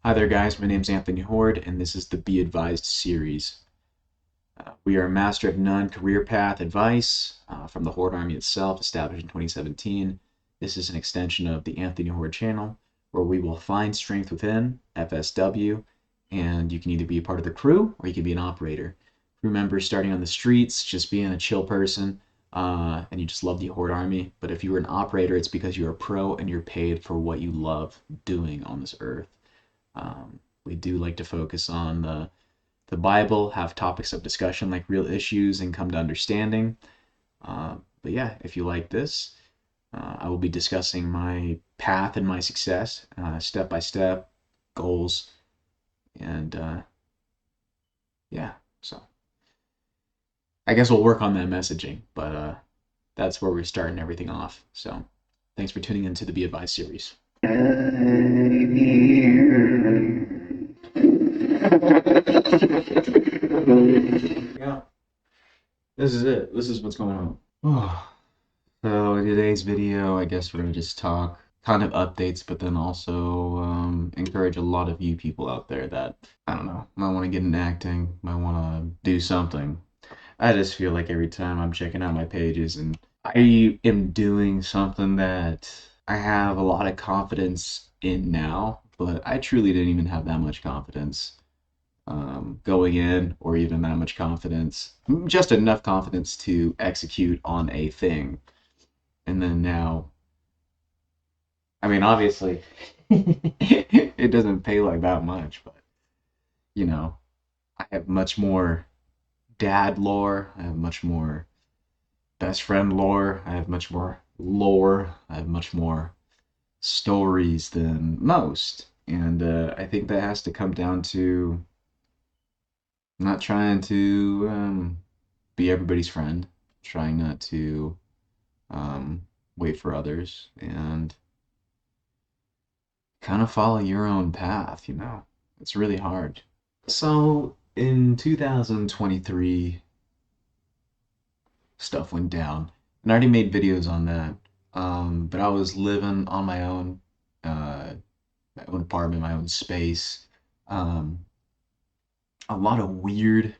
Hi there, guys. My name's Anthony Horde, and this is the Be Advised series. We are a Master of None career path advice from the Horde Army itself, established in 2017. This is an extension of the Anthony Horde channel, where we will find strength within, FSW, and you can either be a part of the crew or you can be an operator. Crew members starting on the streets, just being a chill person, and you just love the Horde Army. But if you were an operator, it's because you're a pro and you're paid for what you love doing on this earth. We do like to focus on the Bible, have topics of discussion like real issues, and come to understanding. But yeah, if you like this, I will be discussing my path and my success, step by step, goals, and yeah. So I guess we'll work on that messaging, but that's where we're starting everything off. So thanks for tuning into the Be Advised series. Yeah, this is it. This is what's going on. So in today's video, I guess we're gonna just talk kind of updates, but then also encourage a lot of you people out there that, I don't know, might want to get into acting, might want to do something. I just feel like every time I'm checking out my pages and I am doing something that I have a lot of confidence in now, but I truly didn't even have that much confidence going in, or even that much confidence, just enough confidence to execute on a thing. And then now, I mean, obviously, it doesn't pay like that much, but you know, I have much more dad lore, I have much more best friend lore, I have much more lore, I have much more stories than most. And I think that has to come down to not trying to be everybody's friend, trying not to wait for others, and kind of follow your own path. It's really hard. So in 2023, stuff went down, and I already made videos on that. But I was living on my own apartment, my own space. Um, a lot of weird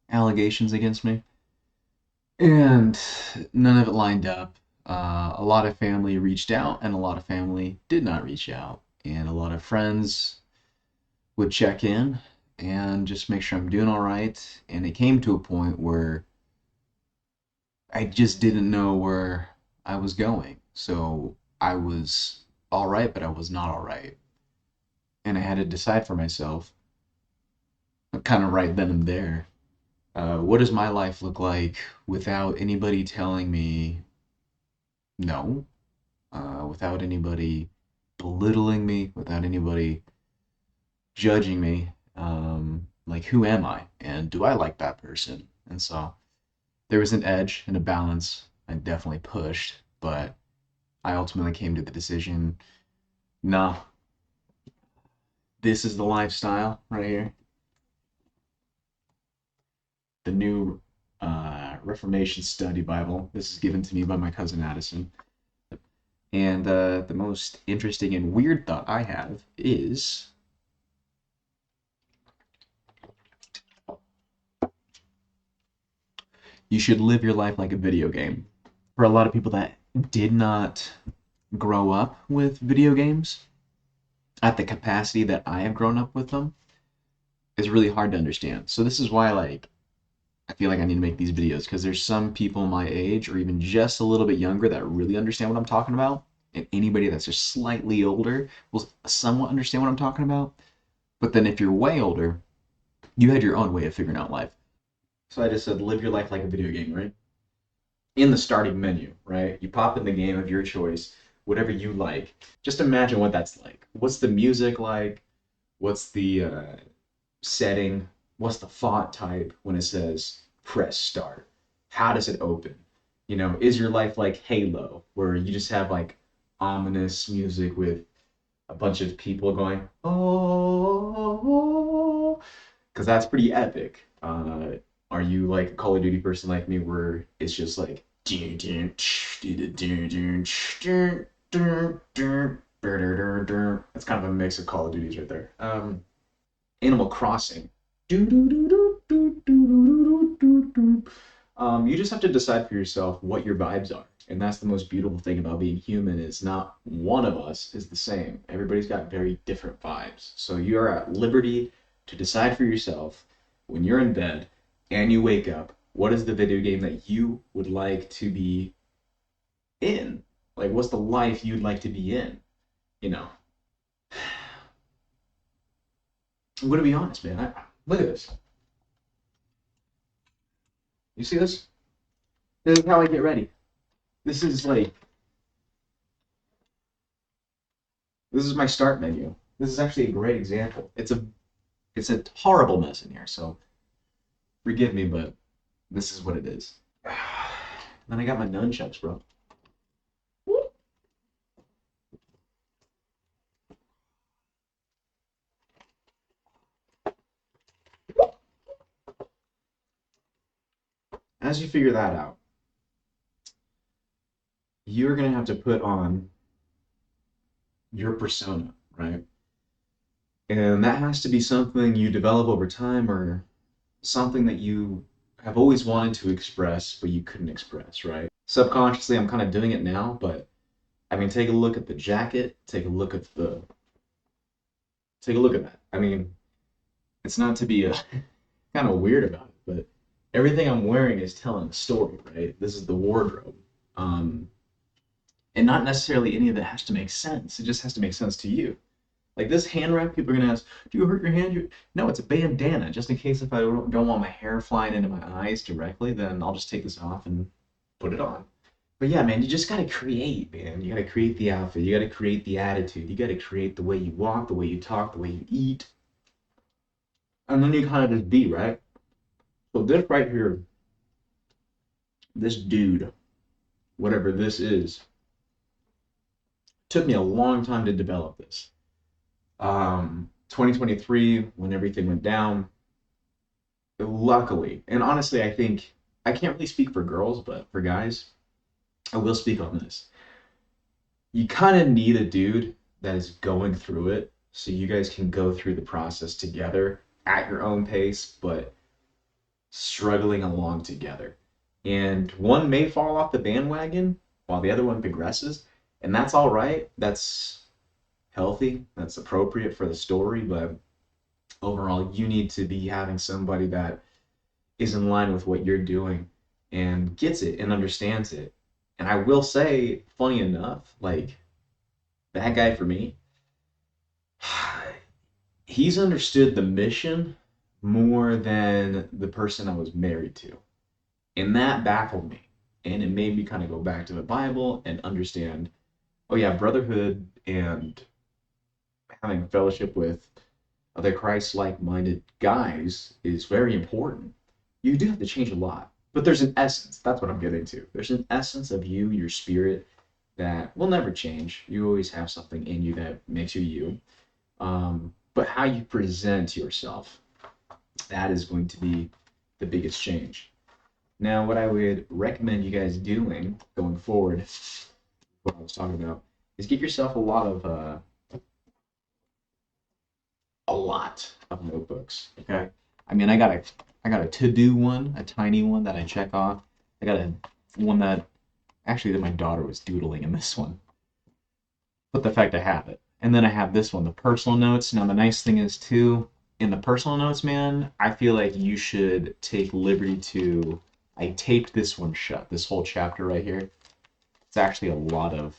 allegations against me, and none of it lined up. A lot of family reached out, and a lot of family did not reach out, and a lot of friends would check in and just make sure I'm doing all right. And it came to a point where I just didn't know where I was going. So I was all right, but I was not all right. And I had to decide for myself, kind of right then and there, what does my life look like without anybody telling me no, without anybody belittling me, without anybody judging me? Like, who am I? And do I like that person? And so there was an edge and a balance I definitely pushed, but I ultimately came to the decision, nah, this is the lifestyle right here. The new Reformation Study Bible. This is given to me by my cousin Addison. And the most interesting and weird thought I have is you should live your life like a video game. For a lot of people that did not grow up with video games at the capacity that I have grown up with them, is really hard to understand. So this is why, like, I feel like I need to make these videos, because there's some people my age or even just a little bit younger that really understand what I'm talking about, and anybody that's just slightly older will somewhat understand what I'm talking about. But then if you're way older, you had your own way of figuring out life. So I just said live your life like a video game, right? In the starting menu, right? You pop in the game of your choice, whatever you like. Just imagine what that's like. What's the music like? What's the setting? What's the font type when it says press start? How does it open? Is your life like Halo, where you just have like ominous music with a bunch of people going, oh, because that's pretty epic. Are you like a Call of Duty person like me, where it's just like, That's kind of a mix of Call of Duties right there. Animal Crossing. You just have to decide for yourself what your vibes are. And that's the most beautiful thing about being human is not one of us is the same. Everybody's got very different vibes. So you're at liberty to decide for yourself when you're in bed and you wake up, what is the video game that you would like to be in? Like, what's the life you'd like to be in? You know, I'm gonna be honest, man. Look at this. You see this? This is how I get ready. This is like, this is my start menu. This is actually a great example. It's a horrible mess in here, so forgive me, but this is what it is. Then I got my nunchucks, bro. As you figure that out, you're gonna have to put on your persona, right? And that has to be something you develop over time or something that you have always wanted to express, but you couldn't express, right? Subconsciously, I'm kind of doing it now, but I mean, take a look at the jacket, take a look at that. I mean, it's not to be a kind of weird about it, but everything I'm wearing is telling a story, right? This is the wardrobe. Um, and not necessarily any of it has to make sense. It just has to make sense to you. Like this hand wrap, people are gonna ask, "Do you hurt your hand?" No, it's a bandana, just in case if I don't want my hair flying into my eyes directly, then I'll just take this off and put it on. But yeah, man, you just gotta create, man. You gotta create the outfit. You gotta create the attitude. You gotta create the way you walk, the way you talk, the way you eat, and then you kind of just be, right? So this right here, this dude, whatever this is, took me a long time to develop this. 2023, when everything went down, luckily, and honestly, I think I can't really speak for girls, but for guys, I will speak on this. You kind of need a dude that is going through it so you guys can go through the process together at your own pace, but struggling along together. And one may fall off the bandwagon while the other one progresses, and that's all right. That's healthy, that's appropriate for the story, but overall, you need to be having somebody that is in line with what you're doing and gets it and understands it. And I will say, funny enough, like that guy for me, he's understood the mission more than the person I was married to. And that baffled me. And it made me kind of go back to the Bible and understand, oh yeah, brotherhood and having fellowship with other Christ-like minded guys is very important. You do have to change a lot, but there's an essence. That's what I'm getting to. There's an essence of you, your spirit, that will never change. You always have something in you that makes you you. But how you present yourself, that is going to be the biggest change. Now, what I would recommend you guys doing going forward, what I was talking about, is get yourself a lot of notebooks. Okay. I mean, I got a to-do one, a tiny one that I check off. I got a one that actually that my daughter was doodling in this one. But the fact I have it. And then I have this one, the personal notes. Now the nice thing is too, in the personal notes, man, I feel like you should take liberty to I taped this one shut, this whole chapter right here. It's actually a lot of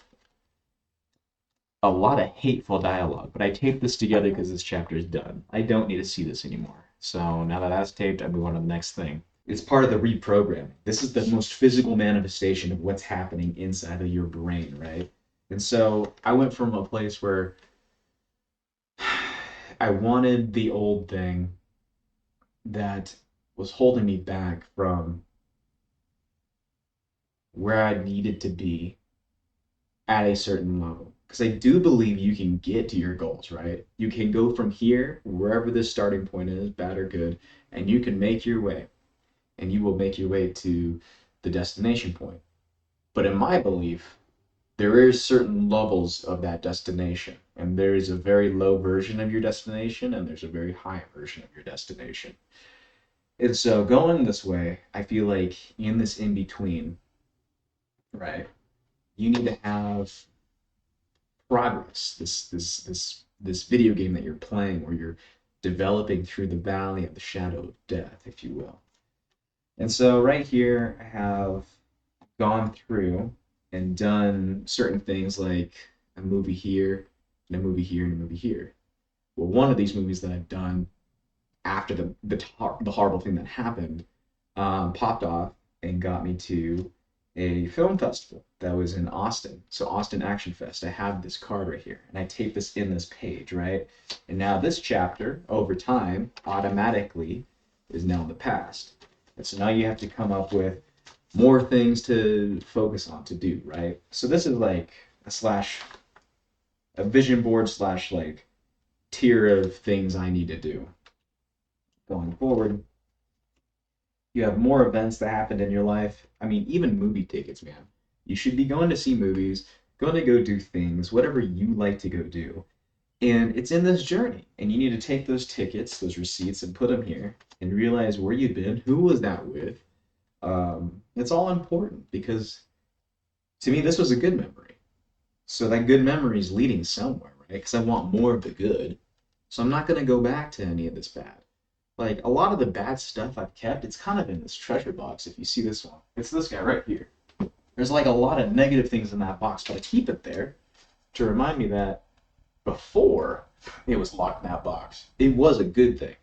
hateful dialogue, but I taped this together because this chapter is done. I don't need to see this anymore. So now that that's taped, I move on to the next thing. It's part of the reprogramming. This is the most physical manifestation of what's happening inside of your brain, right? And so I went from a place where I wanted the old thing that was holding me back from where I needed to be at a certain level. Because I do believe you can get to your goals, right? You can go from here, wherever this starting point is, bad or good, and you can make your way. And you will make your way to the destination point. But in my belief, there is certain levels of that destination, and there is a very low version of your destination, and there's a very high version of your destination. And so going this way, I feel like in this in between, right, you need to have progress. This video game that you're playing, where you're developing through the valley of the shadow of death, if you will. And so right here, I have gone through and done certain things like a movie here, and a movie here, and a movie here. Well, one of these movies that I've done after the horrible thing that happened popped off and got me to a film festival that was in Austin. So Austin Action Fest. I have this card right here, and I tape this in this page, right? And now this chapter, over time, automatically is now in the past. And so now you have to come up with more things to focus on, to do, right? So this is like a vision board slash like tier of things I need to do going forward. You have more events that happened in your life. I mean, even movie tickets, man. You should be going to see movies, going to go do things, whatever you like to go do. And it's in this journey. And you need to take those tickets, those receipts, and put them here and realize where you've been, who was that with. It's all important because to me, this was a good memory. So that good memory is leading somewhere, right? Because I want more of the good. So I'm not going to go back to any of this bad. Like, a lot of the bad stuff I've kept, it's kind of in this treasure box, if you see this one. It's this guy right here. There's like a lot of negative things in that box, but I keep it there to remind me that before it was locked in that box, it was a good thing.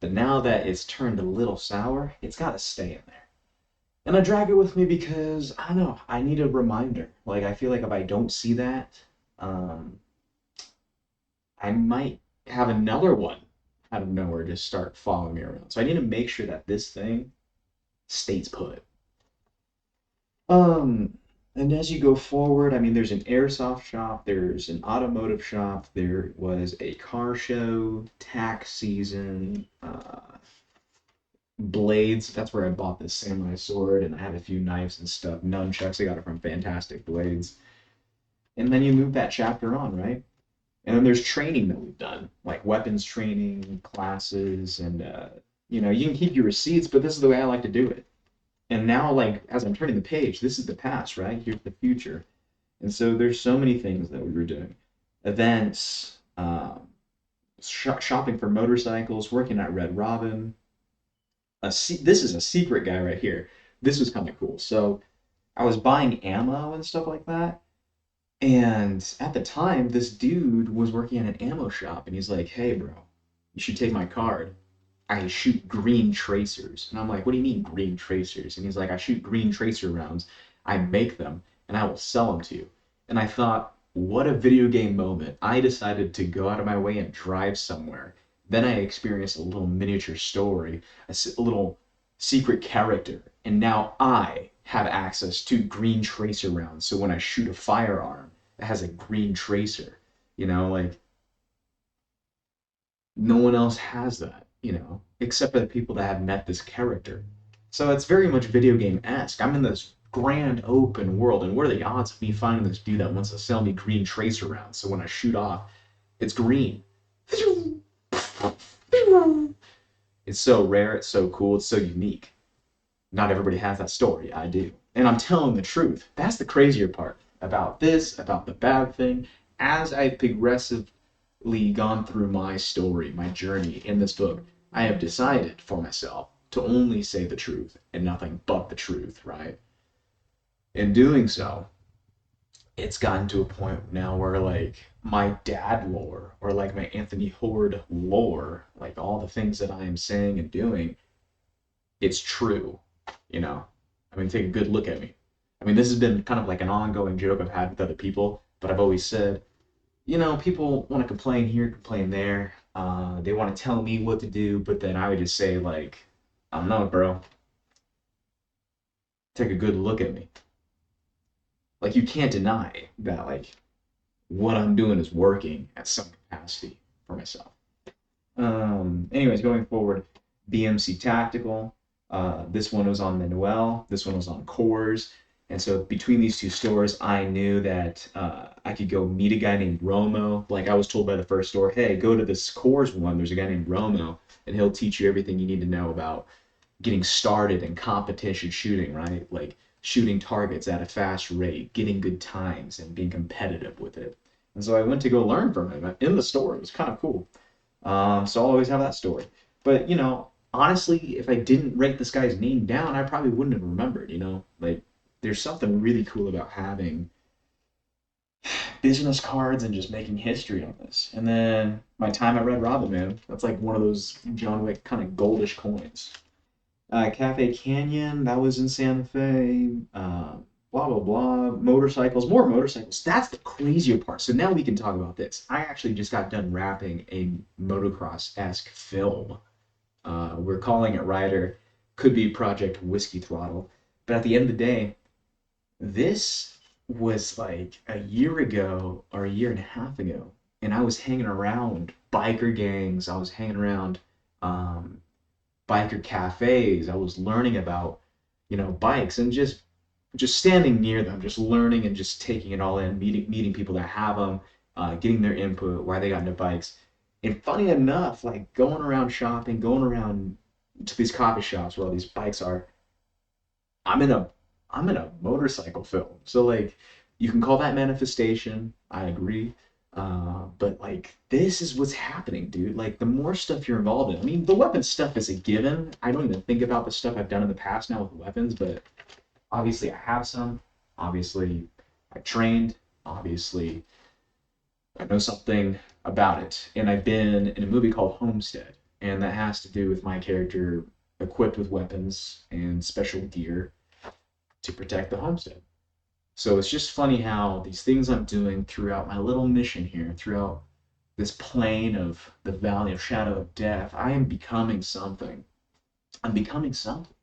But now that it's turned a little sour, it's got to stay in there. And I drag it with me because, I don't know, I need a reminder. Like, I feel like if I don't see that, I might have another one out of nowhere just start following me around. So I need to make sure that this thing stays put. And as you go forward, I mean, there's an airsoft shop, there's an automotive shop, there was a car show, tax season, blades. That's where I bought this samurai sword, and I have a few knives and stuff, nunchucks. I got it from Fantastic Blades. And then you move that chapter on, right? And then there's training that we've done, like weapons training, classes, and you know, you can keep your receipts, but this is the way I like to do it. And now, like, as I'm turning the page, this is the past, right? Here's the future. And so there's so many things that we were doing. Events, shopping for motorcycles, working at Red Robin. This is a secret guy right here. This was kind of cool. So I was buying ammo and stuff like that. And at the time, this dude was working at an ammo shop, and he's like, "Hey, bro, you should take my card. I shoot green tracers." And I'm like, "What do you mean green tracers?" And he's like, "I shoot green tracer rounds. I make them, and I will sell them to you." And I thought, what a video game moment. I decided to go out of my way and drive somewhere. Then I experienced a little miniature story, a little secret character, and now I have access to green tracer rounds. So when I shoot a firearm that has a green tracer, you know, like no one else has that, you know, except for the people that have met this character. So it's very much video game-esque. I'm in this grand open world, and what are the odds of me finding this dude that wants to sell me green tracer rounds? So when I shoot off, it's green. It's so rare, it's so cool, it's so unique. Not everybody has that story. I do. And I'm telling the truth. That's the crazier part about this, about the bad thing. As I've progressively gone through my story, my journey in this book, I have decided for myself to only say the truth and nothing but the truth, right? In doing so, it's gotten to a point now where like my dad lore or like my Anthony Horde lore, like all the things that I am saying and doing, it's true, you know. I mean, take a good look at me. I mean, this has been kind of like an ongoing joke I've had with other people, but I've always said, you know, people want to complain here, complain there. They want to tell me what to do, but then I would just say, like, I don't know, bro. Take a good look at me. Like, you can't deny that, like, what I'm doing is working at some capacity for myself. Anyways, going forward, BMC Tactical. This one was on Manuel. This one was on Cores. And so between these two stores, I knew that I could go meet a guy named Romo. Like I was told by the first store, hey, go to this Coors one. There's a guy named Romo, and he'll teach you everything you need to know about getting started in competition shooting, right? Like shooting targets at a fast rate, getting good times, and being competitive with it. And so I went to go learn from him in the store. It was kind of cool. So I'll always have that story. But honestly, if I didn't write this guy's name down, I probably wouldn't have remembered. Like there's something really cool about having business cards and just making history on this. And then my time at Red Robin, man, that's like one of those John Wick kind of goldish coins. Cafe Canyon, that was in Santa Fe. Blah blah blah. Motorcycles, more motorcycles. That's the crazier part. So now we can talk about this. I actually just got done wrapping a motocross-esque film. We're calling it Rider. Could be Project Whiskey Throttle. But at the end of the day, this was like a year ago or a year and a half ago, and I was hanging around biker gangs. I was hanging around um, biker cafes. I was learning about, bikes and just standing near them, just learning and just taking it all in, meeting people that have them, getting their input, why they got into bikes. And funny enough, like going around shopping, going around to these coffee shops where all these bikes are, I'm in a I'm in a motorcycle film. So like you can call that manifestation. I agree. But like this is what's happening, dude. Like the more stuff you're involved in. I mean, the weapons stuff is a given. I don't even think about the stuff I've done in the past now with weapons, but obviously I have some. Obviously I trained. Obviously I know something about it. And I've been in a movie called Homestead, and that has to do with my character equipped with weapons and special gear to protect the homestead. So it's just funny how these things I'm doing throughout my little mission here, throughout this plane of the valley of shadow of death, I am becoming something. I'm becoming something.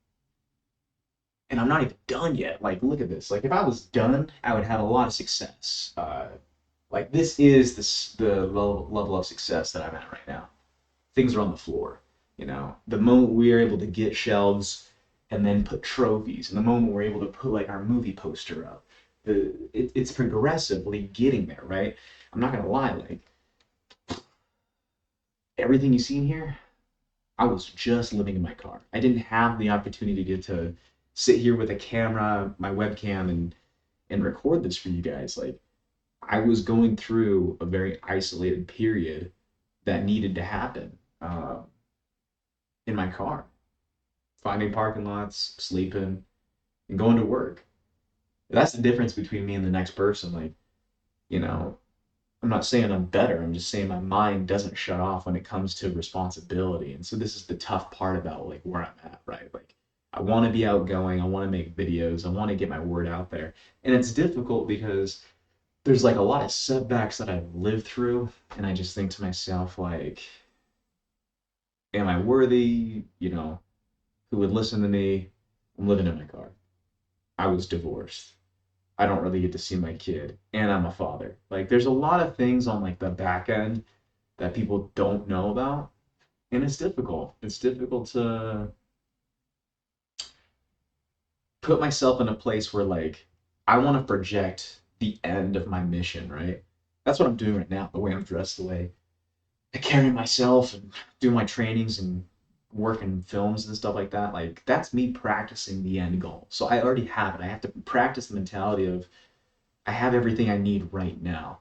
And I'm not even done yet. Like, look at this. Like, if I was done, I would have a lot of success. Like, this is the level of success that I'm at right now. Things are on the floor. The moment we are able to get shelves and then put trophies, and the moment we're able to put like our movie poster up, it's progressively getting there, right? I'm not gonna lie, like everything you see in here, I was just living in my car. I didn't have the opportunity to get to sit here with a camera, my webcam, and record this for you guys. Like I was going through a very isolated period that needed to happen in my car, finding parking lots, sleeping, and going to work. That's the difference between me and the next person. Like, you know, I'm not saying I'm better. I'm just saying my mind doesn't shut off when it comes to responsibility. And so this is the tough part about like where I'm at, right? Like I want to be outgoing. I want to make videos. I want to get my word out there. And it's difficult because there's like a lot of setbacks that I've lived through. And I just think to myself, like, am I worthy? Who would listen to me? I'm living in my car. I was divorced. I don't really get to see my kid, and I'm a father. Like, there's a lot of things on like the back end that people don't know about, and it's difficult. It's difficult to put myself in a place where like I want to project the end of my mission, right? That's what I'm doing right now. The way I'm dressed, the way I carry myself, and do my trainings and work in films and stuff like that. Like, that's me practicing the end goal. So I already have it. I have to practice the mentality of I have everything I need right now.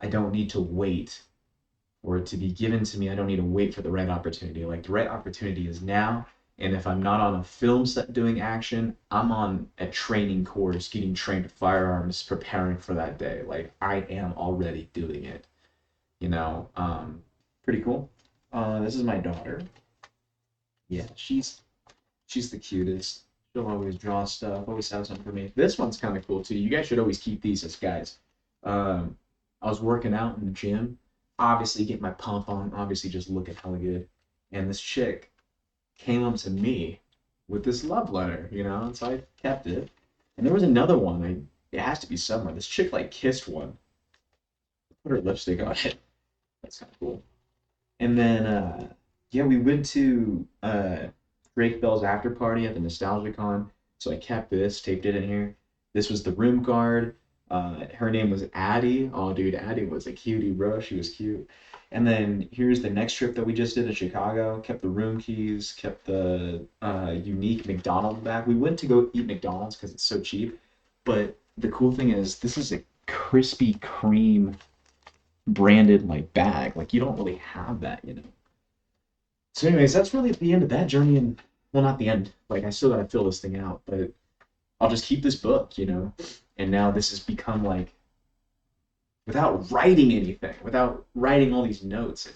I don't need to wait for it to be given to me. I don't need to wait for the right opportunity. Like the right opportunity is now. And if I'm not on a film set doing action, I'm on a training course, getting trained with firearms, preparing for that day. Like I am already doing it. You know, pretty cool. This is my daughter. Yeah, she's the cutest. She'll always draw stuff, always have something for me. This one's kind of cool too. You guys should always keep these as guys. Um, I was working out in the gym, obviously get my pump on, obviously just looking hella good. And this chick came up to me with this love letter, and so I kept it. And there was another one. It has to be somewhere. This chick like kissed one, put her lipstick on it. That's kind of cool. And then yeah, we went to Drake Bell's after party at the Nostalgia Con. So I kept this, taped it in here. This was the room guard. Her name was Addie. Oh, dude, Addie was a cutie, bro. She was cute. And then here's the next trip that we just did to Chicago. Kept the room keys, kept the unique McDonald's bag. We went to go eat McDonald's because it's so cheap. But the cool thing is, this is a Krispy Kreme branded like bag. Like you don't really have that, you know. So, anyways, that's really the end of that journey. And well, not the end. Like I still gotta fill this thing out, but I'll just keep this book, you know. And now this has become like, without writing anything, without writing all these notes,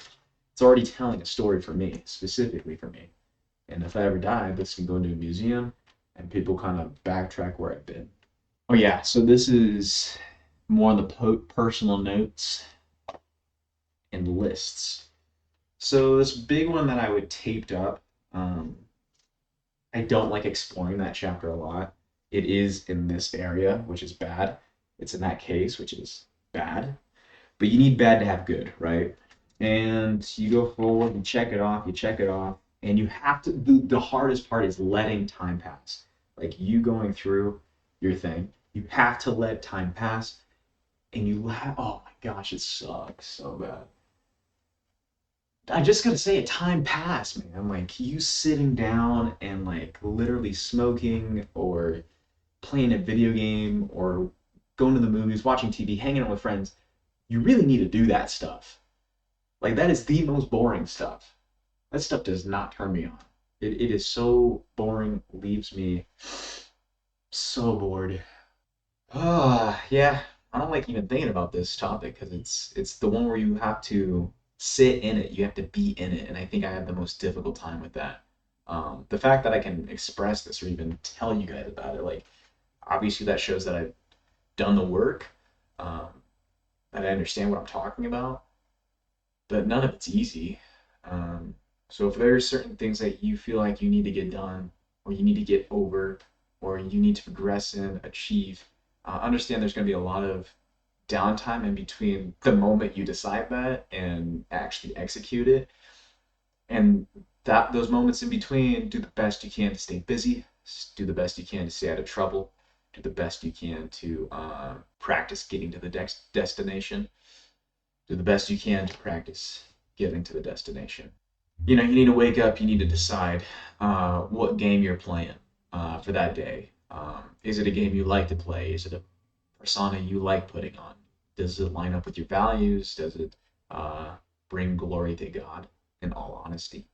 it's already telling a story for me, specifically for me. And if I ever die, this can go into a museum and people kind of backtrack where I've been. Oh, yeah. So this is more on the personal notes and lists. So this big one that I would taped up, um, I don't like exploring that chapter a lot. It is in this area, which is bad. It's in that case, which is bad. But you need bad to have good, right? And you go forward, you check it off, and you have to. The hardest part is letting time pass. Like you going through your thing, you have to let time pass, and you have. Oh my gosh, it sucks so bad. I just gotta say, a time pass, man. Like you sitting down and like literally smoking or playing a video game or going to the movies, watching TV, hanging out with friends. You really need to do that stuff. Like that is the most boring stuff. That stuff does not turn me on. It is so boring, leaves me so bored. Yeah. I don't like even thinking about this topic because it's the one where you have to sit in it. You have to be in it, and I think I have the most difficult time with that. The fact that I can express this or even tell you guys about it, like obviously that shows that I've done the work, um, that I understand what I'm talking about, but none of it's easy. Um, so if there are certain things that you feel like you need to get done, or you need to get over, or you need to progress and achieve, understand there's going to be a lot of downtime in between the moment you decide that and actually execute it. And that those moments in between, do the best you can to stay busy, do the best you can to stay out of trouble, do the best you can to practice getting to the destination, do the best you can to practice getting to the destination. You know, you need to wake up, you need to decide what game you're playing for that day. Is it a game you like to play? Is it a persona you like putting on? Does it line up with your values? Does it uh, bring glory to God, in all honesty?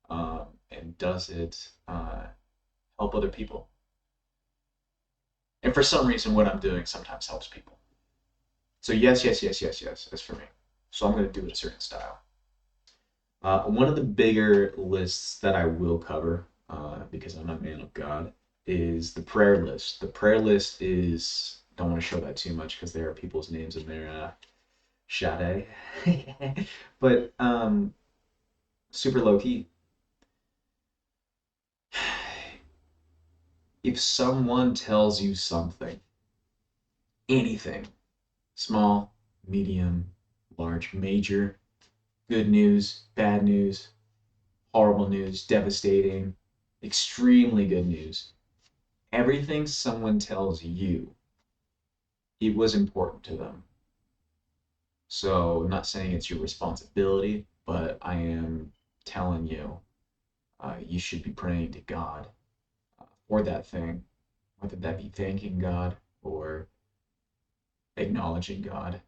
And does it help other people? And for some reason, what I'm doing sometimes helps people. So yes, yes, yes, yes, yes, that's for me. So I'm going to do it a certain style. One of the bigger lists that I will cover, because I'm a man of God, is the prayer list. The prayer list is, don't want to show that too much because there are people's names in there, Sade. But super low key. If someone tells you something, anything, small, medium, large, major, good news, bad news, horrible news, devastating, extremely good news, everything someone tells you, it was important to them. So I'm not saying it's your responsibility, but I am telling you, you should be praying to God for that thing, whether that be thanking God or acknowledging God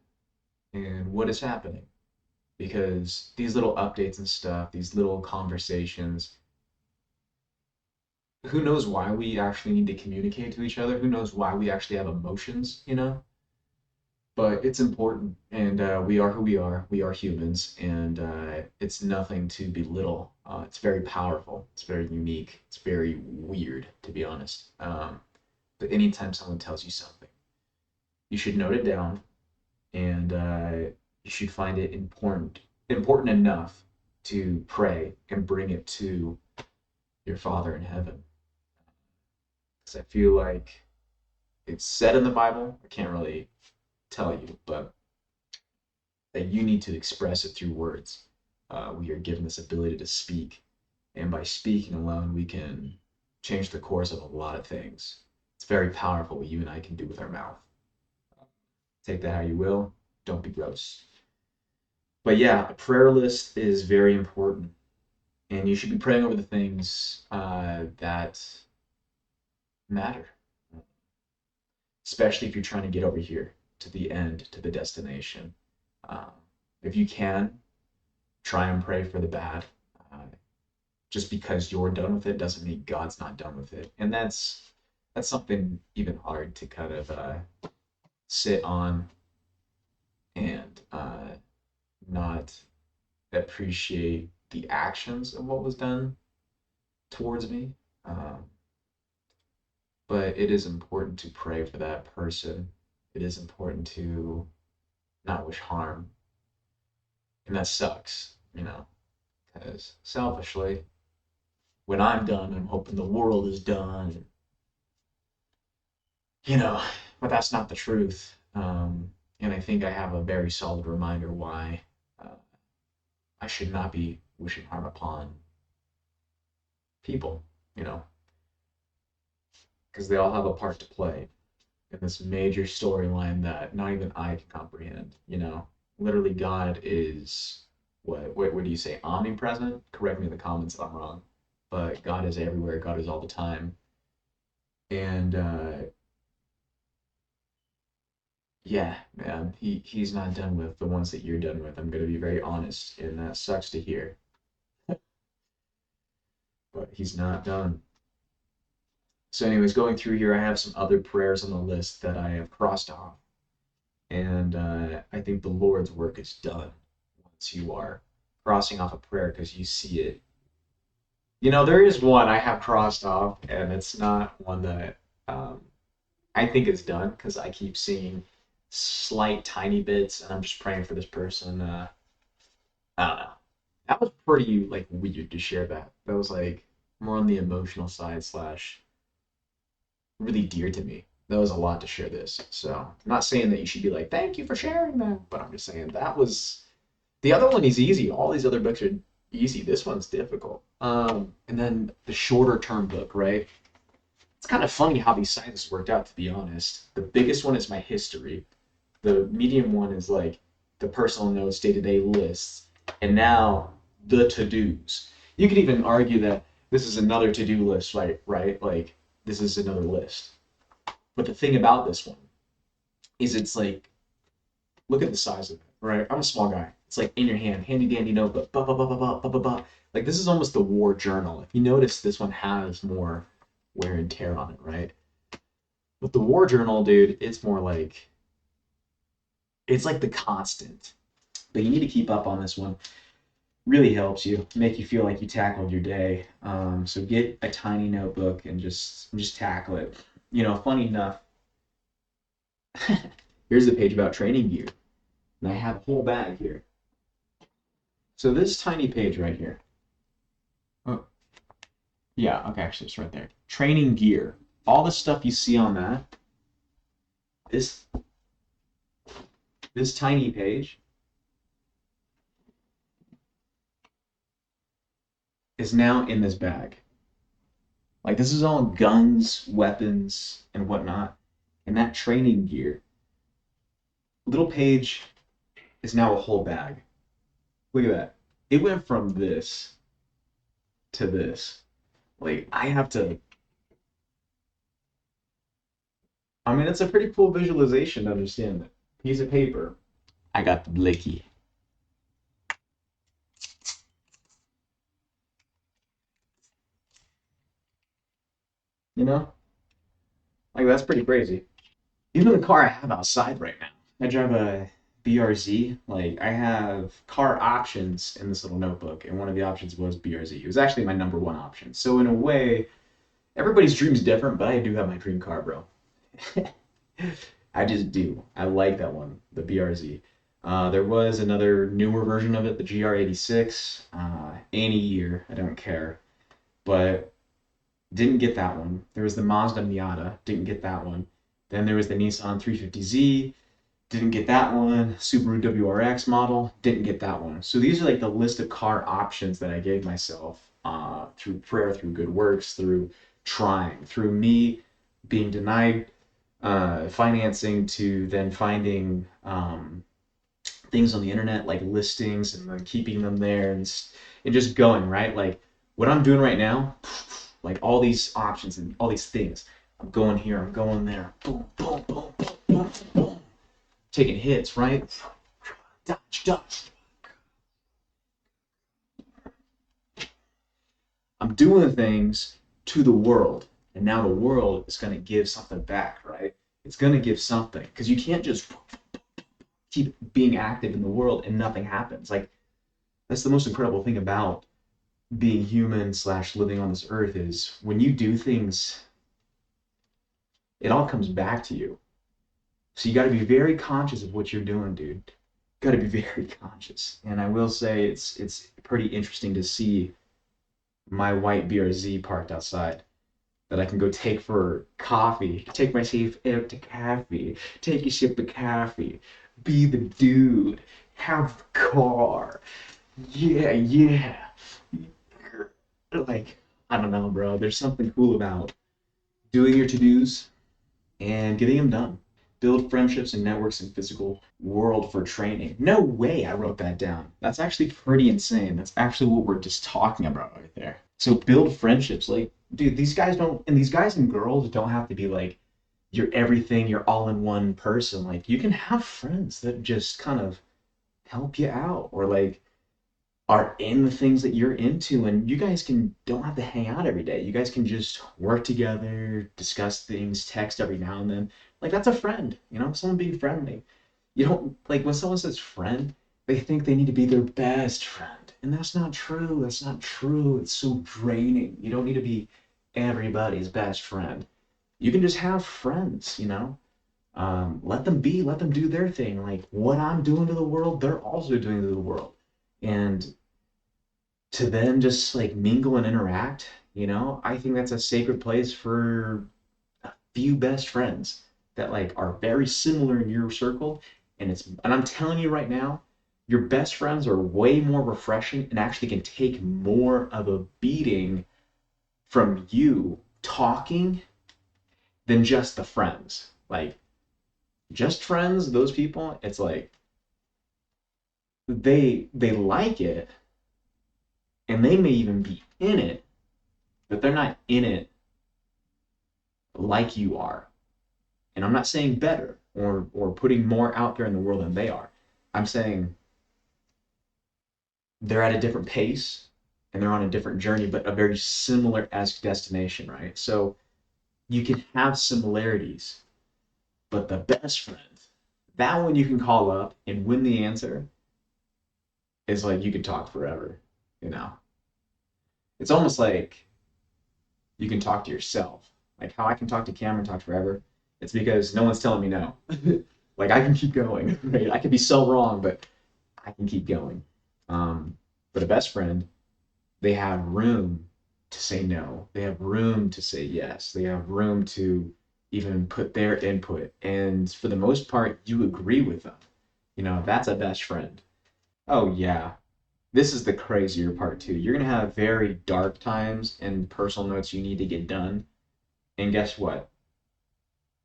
and what is happening. Because these little updates and stuff, these little conversations, who knows why we actually need to communicate to each other? Who knows why we actually have emotions, you know? But it's important, and we are who we are. We are humans, and it's nothing to belittle. It's very powerful. It's very unique. It's very weird, to be honest. But anytime someone tells you something, you should note it down, and you should find it important enough to pray and bring it to your Father in heaven. Because I feel like it's said in the Bible. I can't really tell you, but that you need to express it through words. We are given this ability to speak, and by speaking alone, we can change the course of a lot of things. It's very powerful what you and I can do with our mouth. Take that how you will. Don't be gross. But yeah, a prayer list is very important, and you should be praying over the things that matter, especially if you're trying to get over here to the end, to the destination. Um, if you can, try and pray for the bad. Uh, just because you're done with it doesn't mean God's not done with it, and that's something even hard to kind of sit on and not appreciate the actions of what was done towards me. Um, but it is important to pray for that person. It is important to not wish harm. And that sucks, because selfishly, when I'm done, I'm hoping the world is done. You know, but that's not the truth. And I think I have a very solid reminder why uh, I should not be wishing harm upon people, you know, because they all have a part to play in this major storyline that not even I can comprehend, Literally, God is what do you say, omnipresent? Correct me in the comments if I'm wrong. But God is everywhere, God is all the time. And yeah, man, he's not done with the ones that you're done with. I'm gonna be very honest, and that sucks to hear. But he's not done. So, anyways, going through here, I have some other prayers on the list that I have crossed off. And I think the Lord's work is done once you are crossing off a prayer because you see it. There is one I have crossed off, and it's not one that um, I think is done because I keep seeing slight tiny bits, and I'm just praying for this person. I don't know. That was pretty like weird to share that. That was like more on the emotional side slash really dear to me. That was a lot to share this. So I'm not saying that you should be like, thank you for sharing that, but I'm just saying that was the other one is easy. All these other books are easy. This one's difficult. And then the shorter term book, right? It's kind of funny how these sizes worked out, to be honest. The biggest one is my history. The medium one is like the personal notes, day-to-day lists, and now the to-dos. You could even argue that this is another to-do list, right? Like this is another list. But the thing about this one is it's like, look at the size of it, right? I'm a small guy. It's like in your hand, handy dandy notebook, ba ba ba ba ba ba ba ba. Like this is almost the war journal. If you notice, this one has more wear and tear on it, right? But the war journal, dude, it's more like it's like the constant. But you need to keep up on this one. Really helps you, make you feel like you tackled your day. So get a tiny notebook and just tackle it. Funny enough, here's the page about training gear, and I have a whole bag here. So this tiny page right here. Oh, yeah, okay, actually it's right there. Training gear. All the stuff you see on that, this tiny page is now in this bag. Like this is all guns, weapons, and whatnot. And that training gear, little page is now a whole bag. Look at that. It went from this to this. Like I have to. I mean, it's a pretty cool visualization to understand that. Piece of paper. I got the blicky. You know? Like that's pretty crazy. Even the car I have outside right now. I drive a BRZ. Like I have car options in this little notebook, and one of the options was BRZ. It was actually my number one option. So in a way, everybody's dream is different, but I do have my dream car, bro. I just do. I like that one, the BRZ. There was another newer version of it, the GR86. Any year, I don't care. But didn't get that one. There was the Mazda Miata, didn't get that one. Then there was the Nissan 350Z, didn't get that one. Subaru WRX model, didn't get that one. So these are like the list of car options that I gave myself through prayer, through good works, through trying, through me being denied financing to then finding things on the internet like listings and then keeping them there and just going, right? Like what I'm doing right now, like all these options and all these things. I'm going here, I'm going there, boom, boom, boom, boom, boom, boom, taking hits, right? Dodge, dodge. I'm doing things to the world, and now the world is going to give something back, right? It's going to give something because you can't just keep being active in the world and nothing happens. Like that's the most incredible thing about being human slash living on this earth is when you do things, it all comes back to you. So you got to be very conscious of what you're doing, dude. Got to be very conscious. And I will say it's pretty interesting to see my white BRZ parked outside that I can go take for coffee. Take myself out to coffee. Take a sip of coffee. Be the dude. Have the car. Yeah, yeah. Like, I don't know, bro. There's something cool about doing your to-dos and getting them done. Build friendships and networks in physical world for training. No way I wrote that down. That's actually pretty insane. That's actually what we're just talking about right there. So build friendships. Like, dude, these guys don't, and these guys and girls don't have to be like you're everything, you're all in one person. Like, you can have friends that just kind of help you out or like are in the things that you're into and you guys can don't have to hang out every day. You guys can just work together, discuss things, text every now and then. Like that's a friend, you know, someone being friendly. You don't like when someone says friend, they think they need to be their best friend. And that's not true. That's not true. It's so draining. You don't need to be everybody's best friend. You can just have friends, you know? Let them be, let them do their thing. Like what I'm doing to the world, they're also doing to the world. And to then just like mingle and interact, you know, I think that's a sacred place for a few best friends that like are very similar in your circle. And I'm telling you right now, your best friends are way more refreshing and actually can take more of a beating from you talking than just the friends. Like just friends, those people, it's like they like it and they may even be in it, but they're not in it like you are. And I'm not saying better or putting more out there in the world than they are. I'm saying they're at a different pace and they're on a different journey, but a very similar as destination, right? So you can have similarities, but the best friend, that one you can call up and when the answer is like you could talk forever, you know. It's almost like you can talk to yourself. Like how I can talk to Cameron, talk forever. It's because no one's telling me no. Like I can keep going, right? I could be so wrong, but I can keep going. But a best friend, they have room to say no. They have room to say yes. They have room to even put their input. And for the most part, you agree with them. You know, that's a best friend. Oh, yeah. This is the crazier part, too. You're going to have very dark times and personal notes you need to get done. And guess what?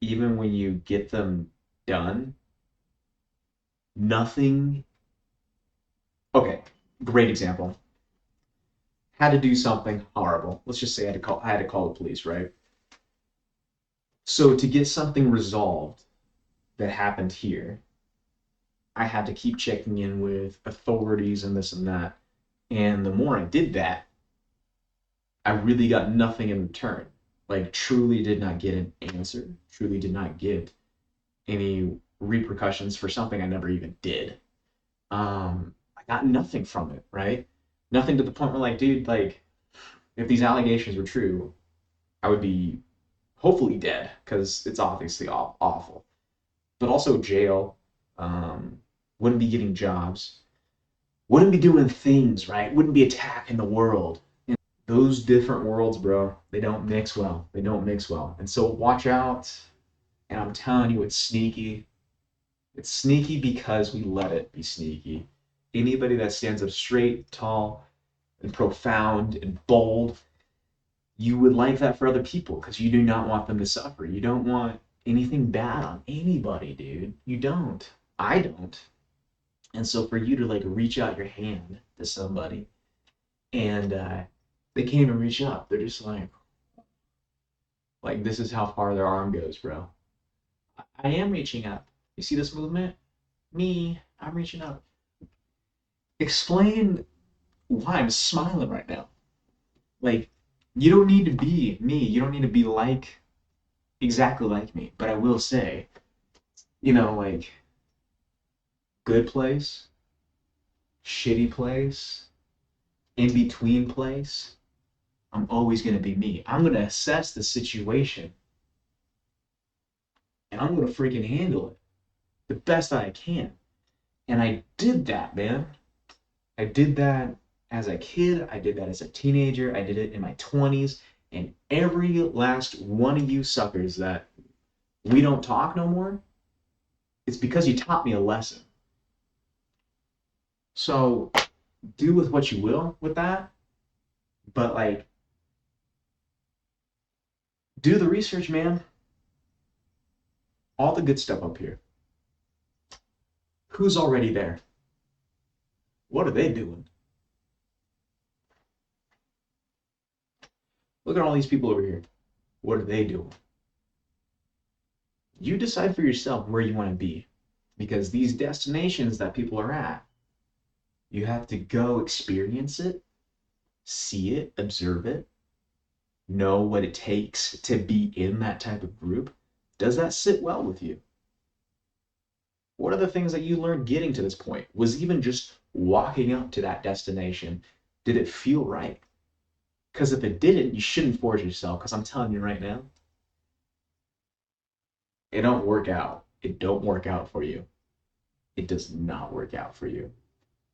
Even when you get them done, nothing. Okay, great example. Had to do something horrible. Let's just say I had to call the police, right? So to get something resolved that happened here, I had to keep checking in with authorities and this and that. And the more I did that, I really got nothing in return. Like truly did not get an answer, truly did not get any repercussions for something I never even did. I got nothing from it, right? Nothing to the point where like, dude, like if these allegations were true, I would be hopefully dead because it's obviously awful. But also jail, wouldn't be getting jobs, wouldn't be doing things, right? Wouldn't be attacking the world. And those different worlds, bro, they don't mix well. They don't mix well. And so watch out. And I'm telling you, it's sneaky. It's sneaky because we let it be sneaky. Anybody that stands up straight, tall, and profound and bold You would like that for other people because you do not want them to suffer. You don't want anything bad on anybody, dude. You don't. I don't. And so for you to like reach out your hand to somebody and they can't even reach up, they're just like this is how far their arm goes, bro. I am reaching up. You see this movement? Me, I'm reaching up. Explain why I'm smiling right now. Like, you don't need to be me. You don't need to be like exactly like me. But I will say, like good place, shitty place, in between place. I'm always gonna be me. I'm gonna assess the situation and I'm gonna freaking handle it the best I can. And I did that, man. I did that as a kid. I did that as a teenager. I did it in my 20s. And every last one of you suckers that we don't talk no more, it's because you taught me a lesson. So do with what you will with that, but like do the research, man. All the good stuff up here. Who's already there? What are they doing? Look at all these people over here. What are they doing? You decide for yourself where you want to be because these destinations that people are at, you have to go experience it, see it, observe it, know what it takes to be in that type of group. Does that sit well with you? What are the things that you learned getting to this point? Was even just walking up to that destination, did it feel right? Because if it didn't, you shouldn't force yourself. Because I'm telling you right now, it don't work out. It don't work out for you. It does not work out for you.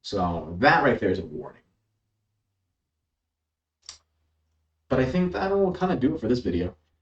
So that right there is a warning. But I think that'll kind of do it for this video.